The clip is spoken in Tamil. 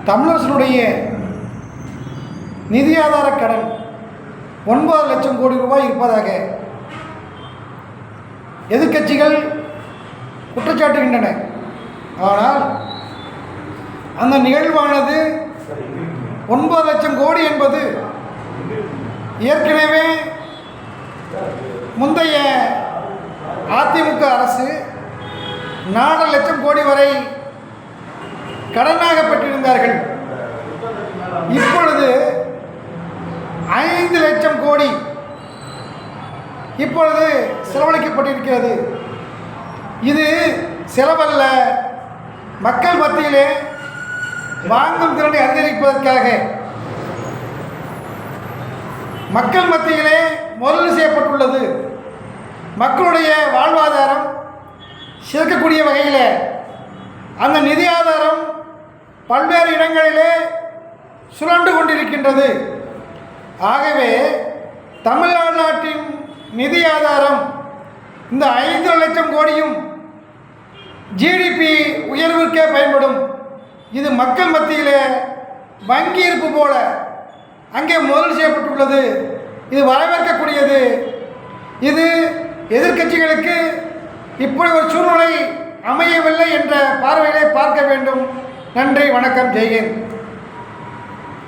தமிழரசனுடைய நிதி ஆதார கடன் 9 லட்சம் கோடி ரூபாய் இருப்பதாக எதிர்க்கட்சிகள் குற்றச்சாட்டுகின்றன. ஆனால் அந்த நிகழ்வானது 9 லட்சம் கோடி என்பது ஏற்கனவே முந்தைய அதிமுக அரசு 4 லட்சம் கோடி வரை கடனாக பெற்றிருந்தார்கள். இப்பொழுது 5 லட்சம் கோடி இப்பொழுது செலவழிக்கப்பட்டிருக்கிறது. இது செலவல்ல, மக்கள் மத்தியிலே வாங்கும் திறனை அதிகரிப்பதற்காக மக்கள் மத்தியிலே முதலீடு செய்யப்பட்டுள்ளது. மக்களுடைய வாழ்வாதாரம் சேர்க்கக்கூடிய வகையில் அந்த நிதி ஆதாரம் பல்வேறு இடங்களிலே சுழன்று கொண்டிருக்கின்றது. ஆகவே தமிழ்நாட்டின் நிதி ஆதாரம் இந்த 5 லட்சம் கோடியும் ஜிடிபி உயர்வுக்கே பயன்படும். இது மக்கள் மத்தியிலே வங்கி இருப்பு போல அங்கே முதலீடு செய்யப்பட்டுள்ளது. இது வரவேற்கக்கூடியது. இது எதிர்க்கட்சிகளுக்கு இப்படி ஒரு சூழ்நிலை அமையவில்லை என்ற பார்வையிலே பார்க்க வேண்டும். நன்றி, வணக்கம், ஜெய்ஹிந்த்.